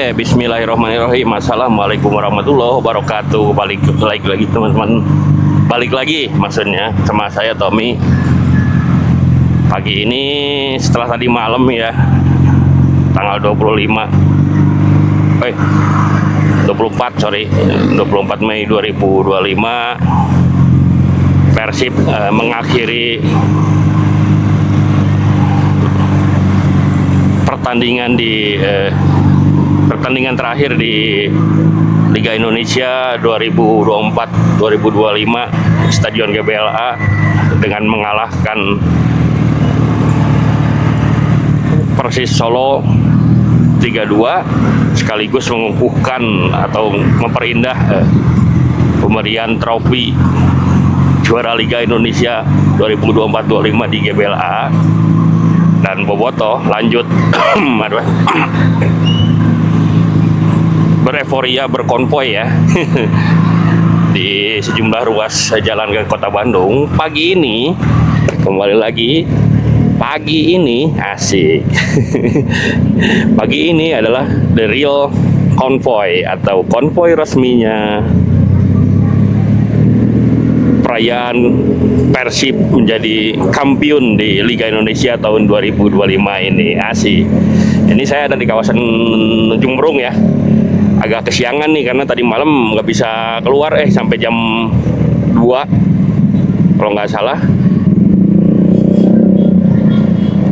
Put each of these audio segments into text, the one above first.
Oke, bismillahirrahmanirrahim. Assalamualaikum warahmatullahi wabarakatuh. Balik lagi teman-teman. Balik lagi maksudnya sama saya Tommy. Pagi ini setelah tadi malam ya, tanggal 24 Mei 2025, Persib mengakhiri pertandingan terakhir di Liga Indonesia 2024-2025 Stadion GBLA dengan mengalahkan Persis Solo 3-2, sekaligus mengukuhkan atau memperindah pemberian trofi juara Liga Indonesia 2024-2025 di GBLA. Dan Bobotoh lanjut bereforia, berkonvoy ya di sejumlah ruas jalan ke Kota Bandung. Pagi ini kembali lagi, pagi ini asik pagi ini adalah the real konvoy atau konvoy resminya perayaan Persib menjadi kampiun di Liga Indonesia tahun 2025 ini. Asik. Ini saya ada di kawasan Ujung Berung ya. Agak kesiangan nih karena tadi malam nggak bisa keluar sampai jam 2 kalau nggak salah.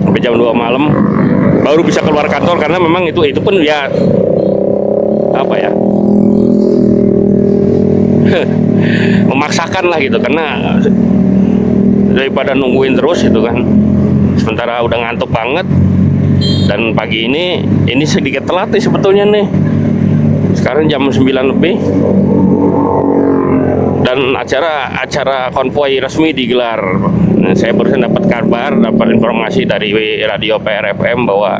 Sampai jam 2 malam baru bisa keluar kantor karena memang itu pun ya apa ya? Memaksakan lah gitu, karena daripada nungguin terus itu kan, sementara udah ngantuk banget. Dan pagi ini sedikit telat nih sebetulnya nih, sekarang jam 9 lebih dan acara konvoy resmi digelar. Nah, saya barusan dapat informasi dari radio PRFM bahwa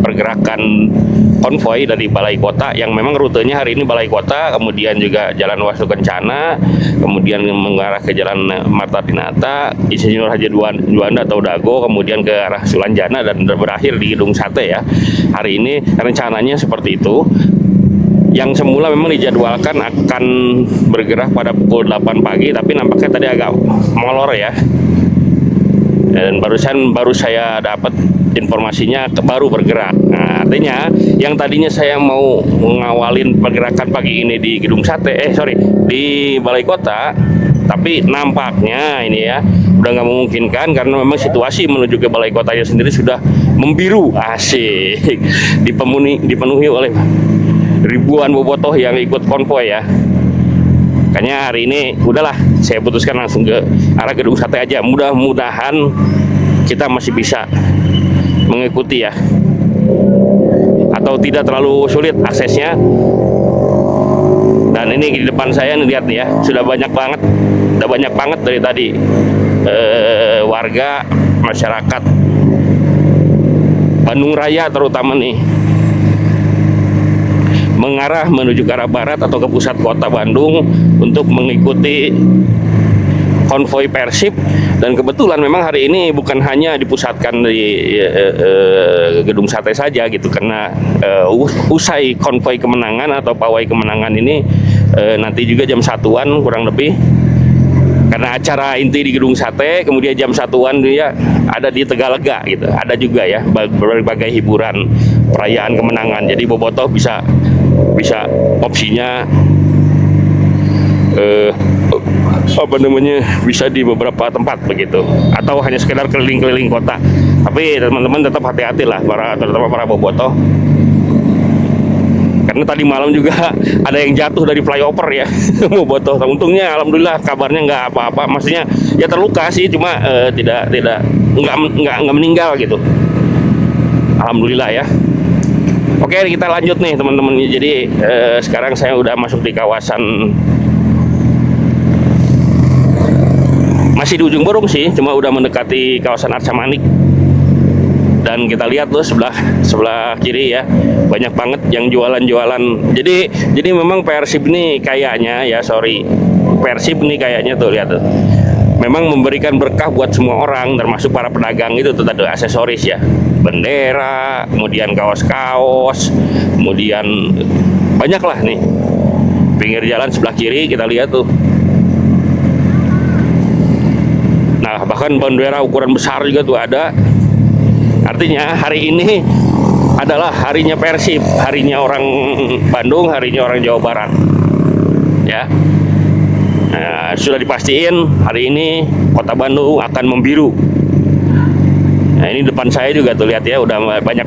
pergerakan konvoy dari Balai Kota, yang memang rutenya hari ini Balai Kota, kemudian juga Jalan Wastu Kencana, kemudian mengarah ke Jalan Marta Dinata, Insinyur Haji Juanda atau Dago, kemudian ke arah Sulanjana dan berakhir di Gedung Sate ya. Hari ini rencananya seperti itu. Yang semula memang dijadwalkan akan bergerak pada pukul 8 pagi, tapi nampaknya tadi agak molor ya. Dan baru saya dapat informasinya baru bergerak. Nah, artinya yang tadinya saya mau ngawalin pergerakan pagi ini di Gedung Sate, di Balai Kota, tapi nampaknya ini ya udah nggak memungkinkan karena memang situasi menuju ke Balai Kotanya sendiri sudah membiru. Asik. Dipenuhi oleh ribuan bobotoh yang ikut konvoy ya. Makanya hari ini udahlah, saya putuskan langsung ke arah Gedung Sate aja. Mudah-mudahan kita masih bisa mengikuti ya, atau tidak terlalu sulit aksesnya. Dan ini di depan saya nih, lihat nih ya, sudah banyak banget dari tadi warga masyarakat Bandung Raya terutama nih mengarah menuju ke arah barat atau ke pusat kota Bandung untuk mengikuti konvoy Persib. Dan kebetulan memang hari ini bukan hanya dipusatkan di Gedung Sate saja gitu, karena usai konvoy kemenangan atau pawai kemenangan ini nanti juga jam 1-an kurang lebih, karena acara inti di Gedung Sate, kemudian jam 1-an dia ada di Tegalega gitu, ada juga ya berbagai hiburan perayaan kemenangan. Jadi bobotoh bisa opsinya bisa di beberapa tempat begitu, atau hanya sekedar keliling-keliling kota. Tapi teman-teman tetap hati-hati lah, terutama para bobotoh, karena tadi malam juga ada yang jatuh dari flyover ya bobotoh. Untungnya alhamdulillah kabarnya nggak apa-apa, maksudnya ya terluka sih, cuma nggak meninggal gitu, alhamdulillah ya. Oke, kita lanjut nih teman-teman. Jadi sekarang saya udah masuk di kawasan, masih di Ujung Berung sih, cuma udah mendekati kawasan Arca Manik. Dan kita lihat tuh sebelah kiri ya, banyak banget yang jualan-jualan. Jadi memang Persib nih kayaknya ya, Persib nih kayaknya tuh, lihat tuh, memang memberikan berkah buat semua orang, termasuk para pedagang itu tuh tadi aksesoris ya, bendera, kemudian kaos-kaos, kemudian banyak lah nih. Pinggir jalan sebelah kiri kita lihat tuh. Nah, bahkan bendera ukuran besar juga tuh ada. Artinya hari ini adalah harinya Persib, harinya orang Bandung, harinya orang Jawa Barat. Ya. Nah, sudah dipastiin hari ini Kota Bandung akan membiru. Nah, ini depan saya juga tuh lihat ya, udah banyak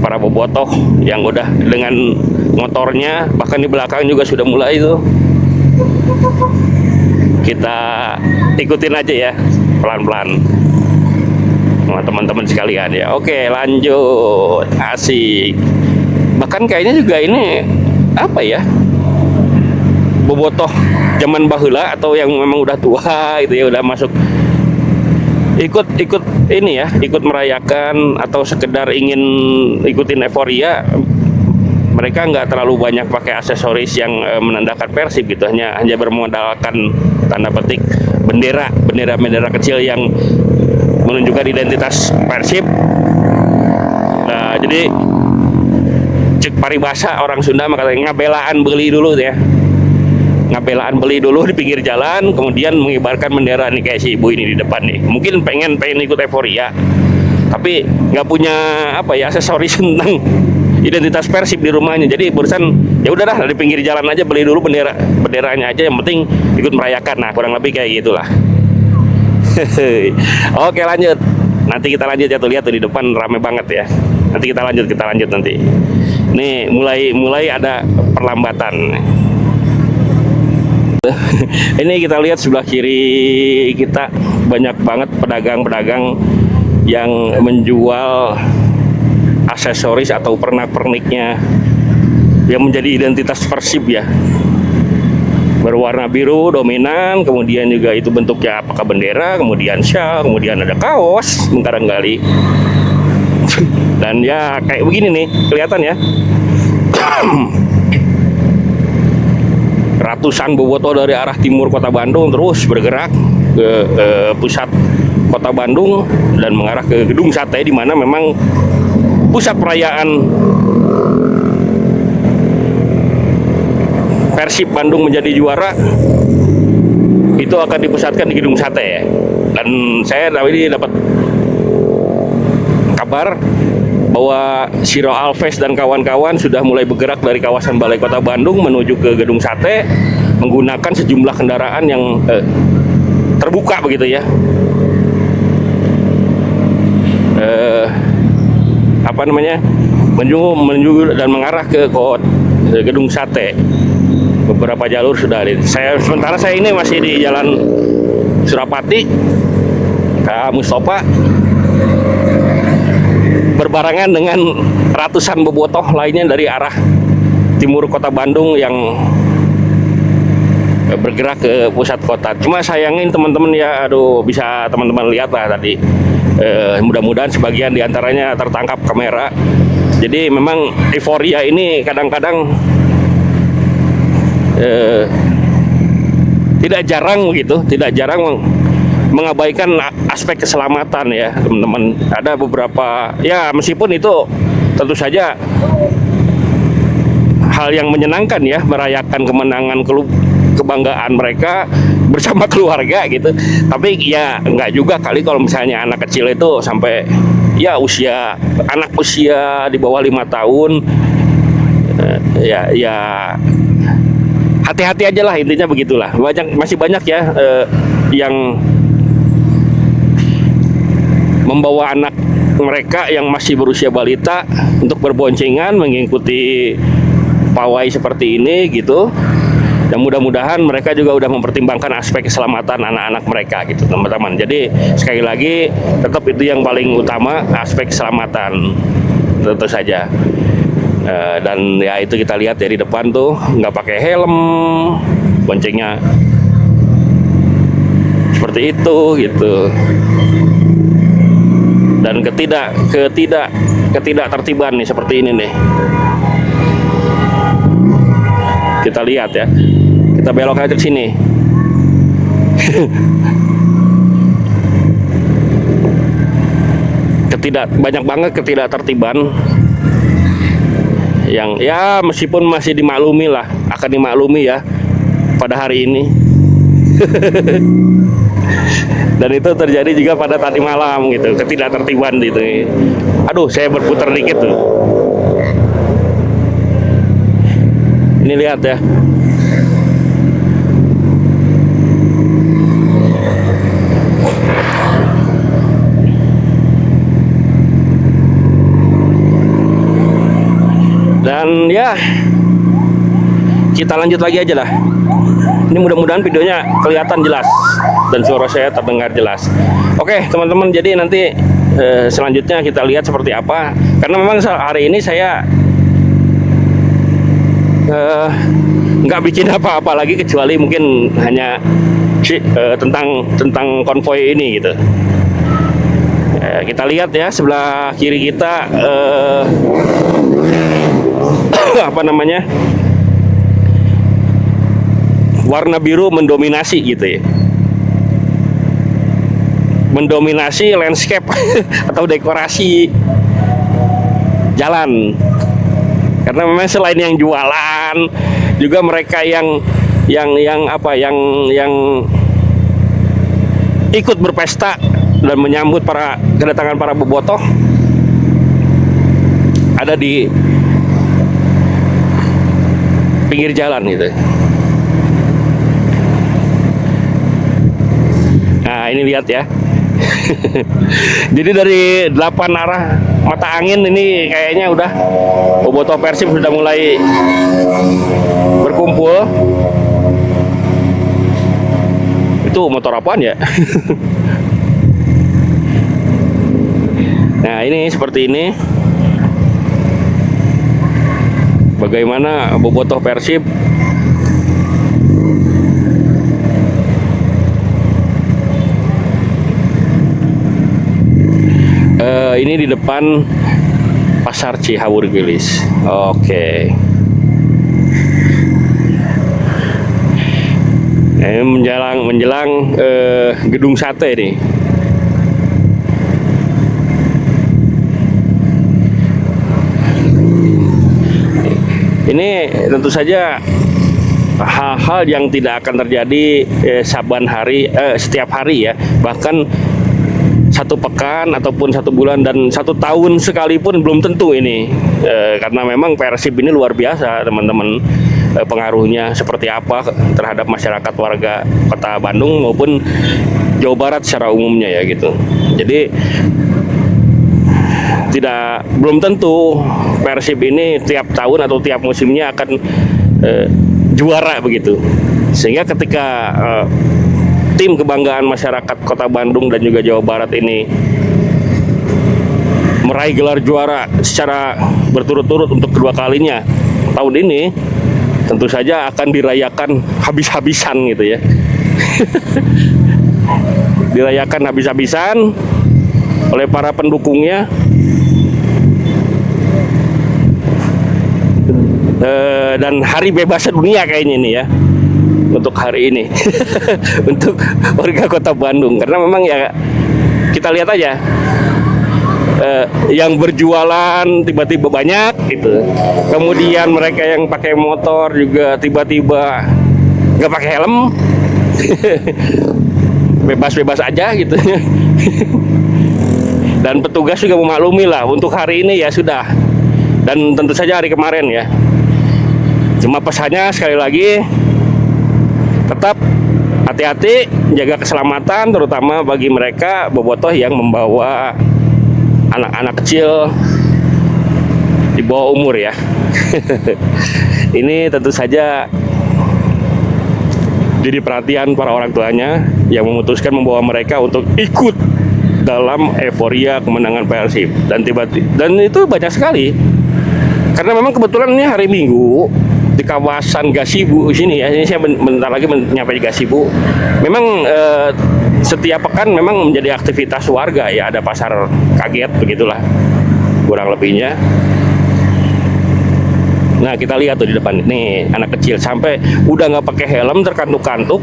para bobotoh yang udah dengan motornya, bahkan di belakang juga sudah mulai itu. Kita ikutin aja ya, pelan-pelan teman-teman sekalian ya. Oke, lanjut. Asik. Bahkan kayaknya juga ini apa ya, bobotoh zaman baheula atau yang memang udah tua itu ya, udah masuk ikut ini ya, ikut merayakan atau sekedar ingin ikutin euforia. Mereka nggak terlalu banyak pakai aksesoris yang menandakan Persib gitu, hanya bermodalkan tanda petik bendera kecil yang menunjukkan identitas Persib. Nah, jadi cek paribasa orang Sunda makanya ngabelaan beli dulu ya, ngabelaan beli dulu di pinggir jalan, kemudian mengibarkan bendera nih kayak si ibu ini di depan nih. Mungkin pengen ikut euforia, tapi nggak punya apa ya, aksesoris tentang identitas Persib di rumahnya. Jadi barusan ya udahlah di pinggir jalan aja beli dulu benderanya aja, yang penting ikut merayakan. Nah, kurang lebih kayak gitulah. Oke, lanjut. Nanti kita lanjut ya, tuh lihat tuh di depan rame banget ya. Nanti kita lanjut nanti. Nih mulai ada perlambatan. Ini kita lihat sebelah kiri kita banyak banget pedagang-pedagang yang menjual aksesoris atau pernak-perniknya yang menjadi identitas Persib ya, berwarna biru dominan, kemudian juga itu bentuknya apakah bendera, kemudian syal, kemudian ada kaos mengkali dan ya kayak begini nih kelihatan ya. Ratusan bobotoh dari arah timur Kota Bandung terus bergerak ke pusat Kota Bandung dan mengarah ke Gedung Sate, di mana memang pusat perayaan Persib Bandung menjadi juara itu akan dipusatkan di Gedung Sate ya. Dan saya tadi dapat kabar bahwa Siro Alves dan kawan-kawan sudah mulai bergerak dari kawasan Balai Kota Bandung menuju ke Gedung Sate menggunakan sejumlah kendaraan yang terbuka begitu ya. Menuju dan mengarah ke Gedung Sate. Beberapa jalur sudah ada. Sementara saya ini masih di Jalan Surapati ke Mustofa, berbarengan dengan ratusan bobotoh lainnya dari arah timur Kota Bandung yang bergerak ke pusat kota. Cuma sayangin teman-teman ya, aduh, bisa teman-teman lihat lah tadi. Mudah-mudahan sebagian diantaranya tertangkap kamera. Jadi memang euforia ini kadang-kadang tidak jarang mengabaikan aspek keselamatan ya teman-teman. Ada beberapa ya, meskipun itu tentu saja hal yang menyenangkan ya, merayakan kemenangan klub, kebanggaan mereka bersama keluarga gitu. Tapi ya nggak juga kali kalau misalnya anak kecil itu sampai ya anak usia di bawah 5 tahun ya hati-hati aja lah, intinya begitulah. Masih banyak ya yang membawa anak mereka yang masih berusia balita untuk berboncengan mengikuti pawai seperti ini gitu. Dan mudah-mudahan mereka juga udah mempertimbangkan aspek keselamatan anak-anak mereka gitu teman-teman. Jadi sekali lagi tetap itu yang paling utama, aspek keselamatan tentu saja. Dan ya itu kita lihat dari depan tuh nggak pakai helm, boncengnya seperti itu gitu. Dan ketidaktertiban nih seperti ini nih. Kita lihat ya, Kita belok aja ke sini. Banyak banget ketidaktertiban yang ya meskipun masih dimaklumi lah, akan dimaklumi ya pada hari ini. Dan itu terjadi juga pada tadi malam gitu, ketidaktertiban gitu. Aduh, saya berputar dikit tuh. Ini lihat ya. Dan ya, kita lanjut lagi aja lah. Ini mudah-mudahan videonya kelihatan jelas dan suara saya terdengar jelas. Oke teman-teman, jadi nanti selanjutnya kita lihat seperti apa. Karena memang hari ini saya nggak bikin apa-apa lagi kecuali mungkin hanya tentang konvoy ini gitu. Kita lihat ya, sebelah kiri kita apa namanya, warna biru mendominasi gitu ya, mendominasi landscape atau dekorasi jalan. Karena memang selain yang jualan, juga mereka yang ikut berpesta dan menyambut kedatangan para bobotoh ada di pinggir jalan gitu. Nah ini lihat ya. Jadi dari 8 arah mata angin ini kayaknya udah bobotoh Persib sudah mulai berkumpul. Itu motor apaan ya? Nah ini seperti ini. Bagaimana bobotoh Persib ini di depan Pasar Cihawur Gilis. Oke. Menjelang gedung sate nih. Ini tentu saja hal-hal yang tidak akan terjadi setiap hari ya, bahkan 1 pekan ataupun 1 bulan dan 1 tahun sekalipun belum tentu ini, karena memang Persib ini luar biasa teman-teman, pengaruhnya seperti apa terhadap masyarakat warga Kota Bandung maupun Jawa Barat secara umumnya ya gitu. Jadi belum tentu Persib ini tiap tahun atau tiap musimnya akan juara begitu. Sehingga ketika tim kebanggaan masyarakat Kota Bandung dan juga Jawa Barat ini meraih gelar juara secara berturut-turut untuk kedua kalinya tahun ini, tentu saja akan dirayakan habis-habisan gitu ya. Dirayakan habis-habisan oleh para pendukungnya. Dan hari bebas dunia kayaknya ini ya untuk hari ini. Untuk warga Kota Bandung, karena memang ya kita lihat aja yang berjualan tiba-tiba banyak gitu, kemudian mereka yang pakai motor juga tiba-tiba nggak pakai helm. Bebas-bebas aja gitu. Dan petugas juga memaklumi lah untuk hari ini ya sudah, dan tentu saja hari kemarin ya. Cuma pesannya sekali lagi, tetap hati-hati, jaga keselamatan, terutama bagi mereka bobotoh yang membawa anak-anak kecil di bawah umur ya. Ini tentu saja jadi perhatian para orang tuanya yang memutuskan membawa mereka untuk ikut dalam euforia kemenangan Persib. Dan itu banyak sekali, karena memang kebetulan ini hari Minggu di kawasan Gasibu sini ya. Ini saya bentar lagi nyampe di Gasibu. Memang setiap pekan memang menjadi aktivitas warga ya, ada pasar kaget begitulah kurang lebihnya. Nah kita lihat tuh di depan nih anak kecil sampai udah nggak pakai helm terkantuk-kantuk.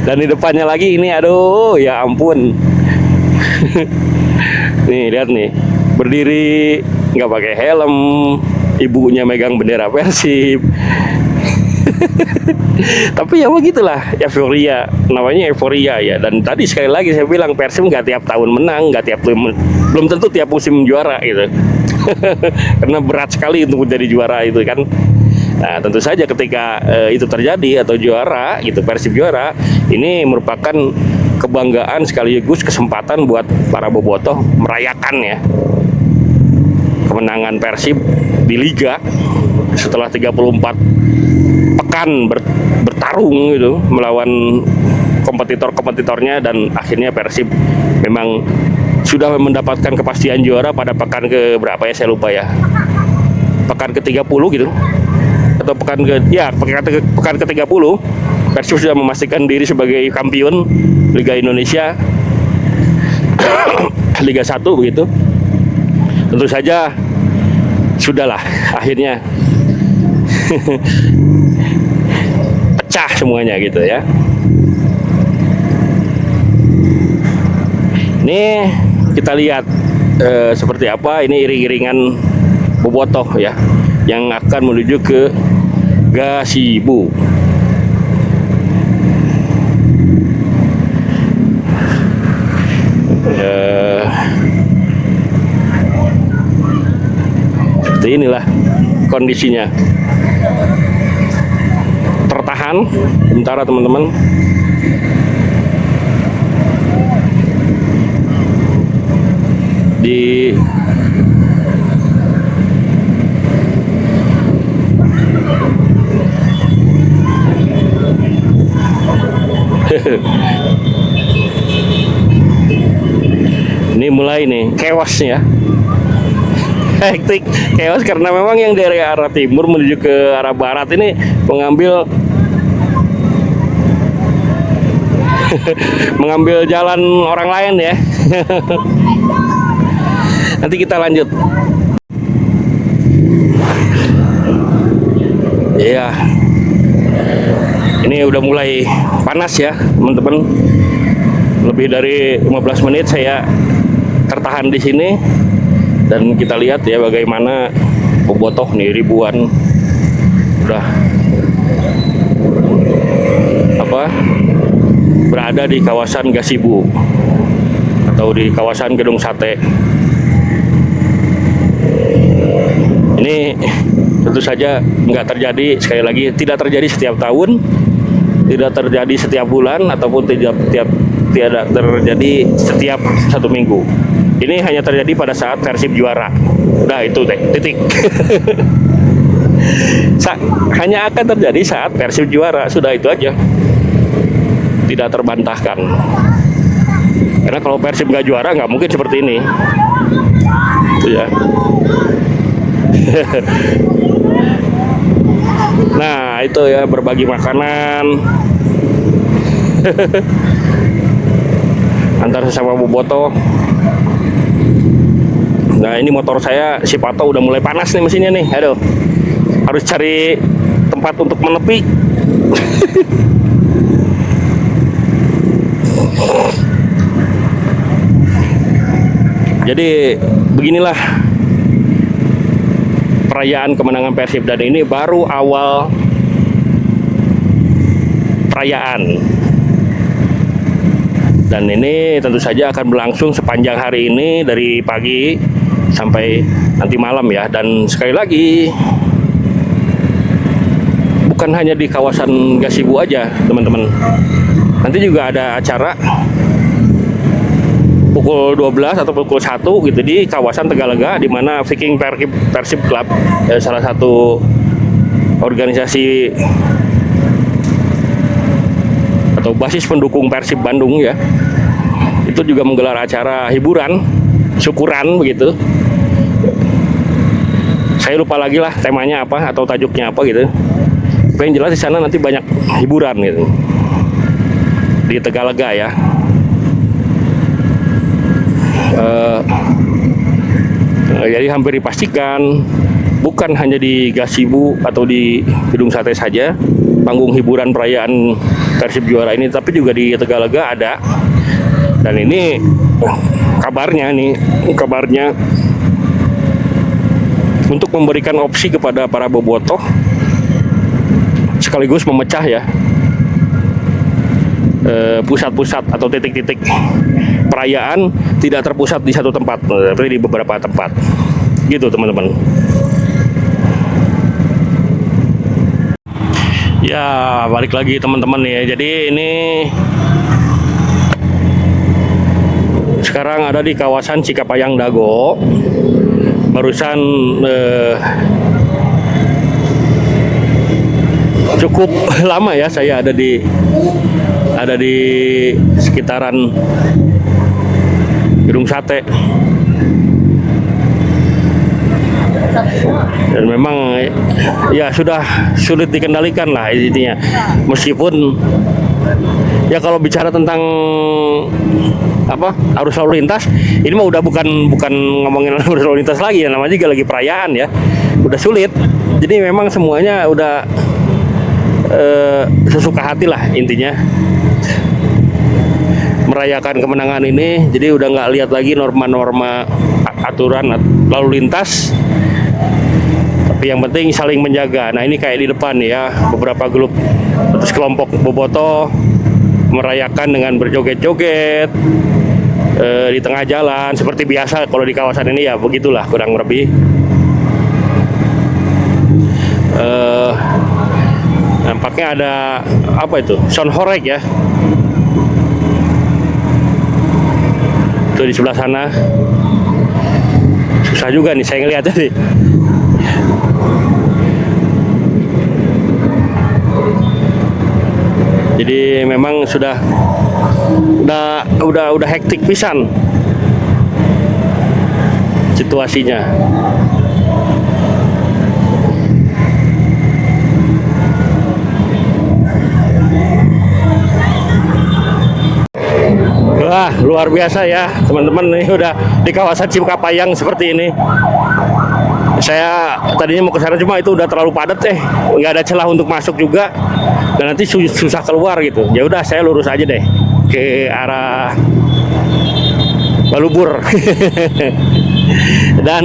Dan di depannya lagi ini, aduh ya ampun. Nih lihat nih, berdiri nggak pakai helm, ibunya megang bendera Persib. Tapi ya begitulah euforia, namanya euforia ya. Dan tadi sekali lagi saya bilang Persib nggak tiap tahun menang, nggak tiap belum tentu tiap musim juara gitu. Karena berat sekali untuk menjadi juara itu kan. Nah tentu saja ketika itu terjadi atau juara gitu, Persib juara, ini merupakan kebanggaan sekaligus kesempatan buat para bobotoh merayakan ya kemenangan Persib di Liga setelah 34 pekan bertarung gitu melawan kompetitornya, dan akhirnya Persib memang sudah mendapatkan kepastian juara pada pekan ke berapa ya, saya lupa ya, pekan ke-30 gitu atau pekan ke-30 Persib sudah memastikan diri sebagai kampion Liga Indonesia Liga 1 begitu. Tentu saja sudahlah akhirnya pecah semuanya gitu ya. Ini kita lihat seperti apa ini iring-iringan bobotoh ya yang akan menuju ke Gasibu. Seperti inilah kondisinya. Tertahan sementara teman-teman. Di ini mulai nih chaos ya, hektik chaos karena memang yang dari arah timur menuju ke arah barat ini mengambil jalan orang lain ya. Nanti kita lanjut. Iya. Ini udah mulai panas ya, teman-teman. Lebih dari 15 menit saya tertahan di sini dan kita lihat ya bagaimana bobotoh nih ribuan udah berada di kawasan Gasibu atau di kawasan Gedung Sate. Ini tentu saja nggak terjadi, sekali lagi tidak terjadi setiap tahun, tidak terjadi setiap bulan, ataupun tidak terjadi setiap satu minggu. Ini hanya terjadi pada saat Persib juara. Nah itu titik. Hanya akan terjadi saat Persib juara, sudah itu aja. Tidak terbantahkan. Karena kalau Persib nggak juara nggak mungkin seperti ini. Itu ya. Nah itu ya, berbagi makanan antar sesama bobotoh. Nah ini motor saya si Pato udah mulai panas nih mesinnya nih. Aduh, harus cari tempat untuk menepi. Jadi beginilah perayaan kemenangan Persib, dan ini baru awal perayaan. Dan ini tentu saja akan berlangsung sepanjang hari ini dari pagi sampai nanti malam ya. Dan sekali lagi bukan hanya di kawasan Gasibu aja teman-teman. Nanti juga ada acara pukul 12 atau pukul 1 gitu di kawasan Tegalega, di mana Viking Persib Club, salah satu organisasi atau basis pendukung Persib Bandung ya, itu juga menggelar acara hiburan, syukuran begitu. Saya lupa lagi lah temanya apa atau tajuknya apa gitu. Tapi yang jelas di sana nanti banyak hiburan gitu di Tegalega ya. Jadi hampir dipastikan bukan hanya di Gazebo atau di Gedung Sate saja panggung hiburan perayaan Persib juara ini, tapi juga di Tegalega ada. Dan ini kabarnya untuk memberikan opsi kepada para bobotoh sekaligus memecah ya pusat-pusat atau titik-titik perayaan tidak terpusat di satu tempat, tapi di beberapa tempat gitu teman-teman. Ya balik lagi teman-teman ya, jadi ini sekarang ada di kawasan Cikapayang Dago. Barusan cukup lama ya saya ada di sekitaran Gedung Sate. Dan memang ya sudah sulit dikendalikan lah intinya. Meskipun ya kalau bicara tentang arus lalu lintas, ini mah udah bukan ngomongin arus lalu lintas lagi ya, namanya juga lagi perayaan ya, udah sulit. Jadi memang semuanya udah sesuka hati lah intinya merayakan kemenangan ini. Jadi udah nggak lihat lagi norma-norma aturan lalu lintas, tapi yang penting saling menjaga. Nah ini kayak di depan ya, beberapa grup atau kelompok bobotoh merayakan dengan berjoget-joget di tengah jalan seperti biasa kalau di kawasan ini ya, begitulah kurang lebih. Nampaknya ada itu sound horeg ya, itu di sebelah sana. Susah juga nih saya ngeliatnya nih. Jadi memang sudah hektik pisan situasinya. Wah, luar biasa ya teman-teman, ini udah di kawasan Cikapayang seperti ini. Saya tadinya mau ke sana cuma itu udah terlalu padat nggak ada celah untuk masuk juga, dan nanti susah keluar gitu. Ya udah saya lurus aja deh ke arah Balubur. Dan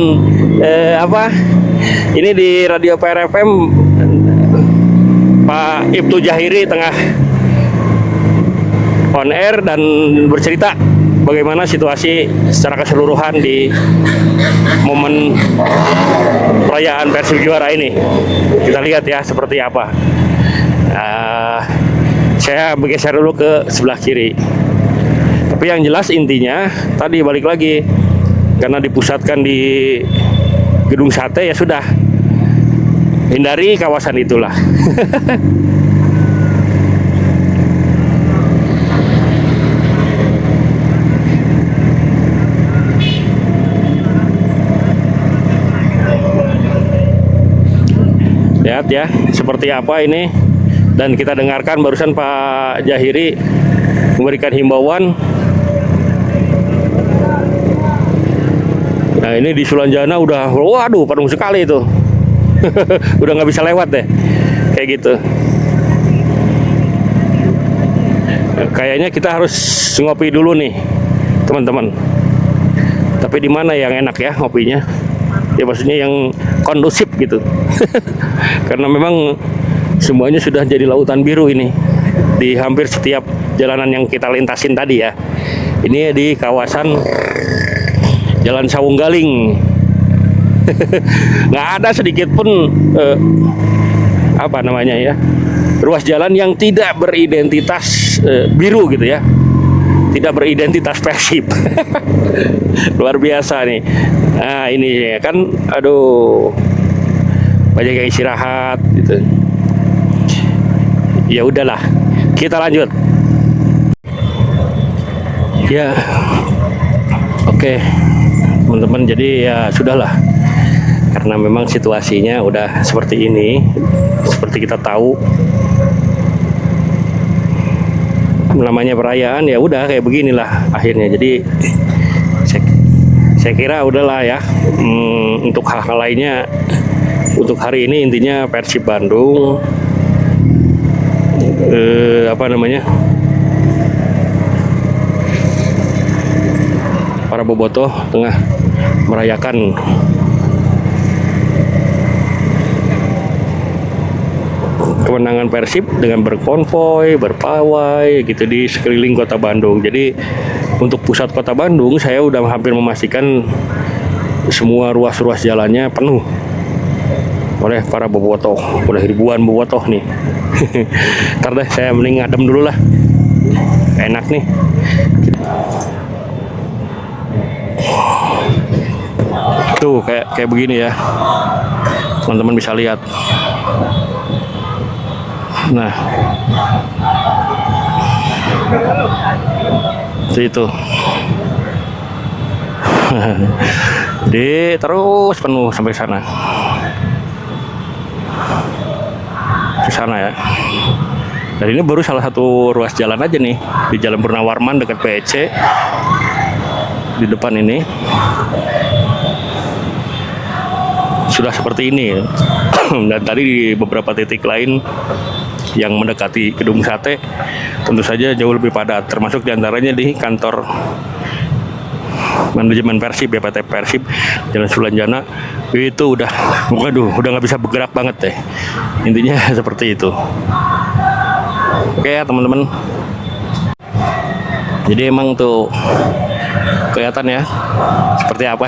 ini di Radio PRFM Pak Ibtu Jahiri tengah on air dan bercerita bagaimana situasi secara keseluruhan di momen perayaan Persib juara ini. Kita lihat ya seperti apa. Saya bergeser dulu ke sebelah kiri. Tapi yang jelas intinya tadi balik lagi, karena dipusatkan di Gedung Sate ya sudah, hindari kawasan itulah. Lihat ya seperti apa ini, dan kita dengarkan barusan Pak Jahiri memberikan himbauan. Nah ini di Sulanjana udah, waduh penuh sekali itu. Udah nggak bisa lewat deh kayak gitu. Kayaknya kita harus ngopi dulu nih teman-teman. Tapi di mana yang enak ya ngopinya? Ya maksudnya yang kondusif gitu. Karena memang semuanya sudah jadi lautan biru ini di hampir setiap jalanan yang kita lintasin tadi ya. Ini di kawasan Jalan Sawunggaling. Nggak ada sedikit pun ruas jalan yang tidak beridentitas biru gitu ya, tidak beridentitas Persib. Luar biasa nih. Nah ini kan, aduh, banyak yang istirahat gitu. Ya udahlah, kita lanjut. Ya, oke, teman-teman. Jadi ya sudahlah, karena memang situasinya udah seperti ini, seperti kita tahu. Namanya perayaan ya udah kayak beginilah akhirnya. Jadi saya kira udahlah ya, untuk hal-hal lainnya Untuk hari ini intinya Persib Bandung para bobotoh tengah merayakan kemenangan Persib dengan berkonvoy, berpawai gitu di sekeliling kota Bandung. Jadi untuk pusat kota Bandung saya udah hampir memastikan semua ruas-ruas jalannya penuh oleh para bobotoh, oleh ribuan bobotoh nih. Ntar deh saya mending ngadem dulu lah, enak nih. Tuh kayak begini ya, teman-teman bisa lihat. Nah, itu. Jadi terus penuh sampai sana. Ke sana ya. Dan ini baru salah satu ruas jalan aja nih, di Jalan Purnawarman dekat PEC. Di depan ini sudah seperti ini. Dan tadi di beberapa titik lain yang mendekati Gedung Sate tentu saja jauh lebih padat, termasuk diantaranya di kantor manajemen Persib ya, PT Persib Jalan Sulanjana. Itu udah nggak bisa bergerak banget deh, intinya seperti itu. Oke ya teman-teman, jadi emang tuh kelihatan ya seperti apa.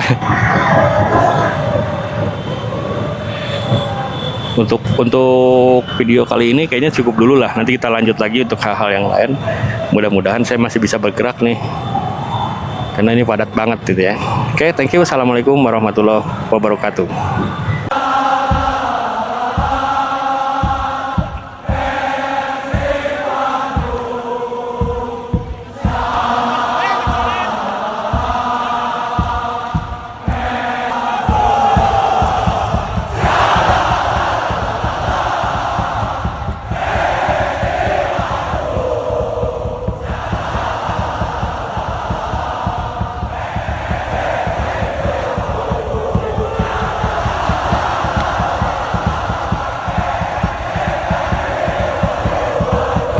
Untuk video kali ini kayaknya cukup dulu lah. Nanti kita lanjut lagi untuk hal-hal yang lain. Mudah-mudahan saya masih bisa bergerak nih, karena ini padat banget gitu ya. Oke, thank you. Assalamualaikum warahmatullahi wabarakatuh.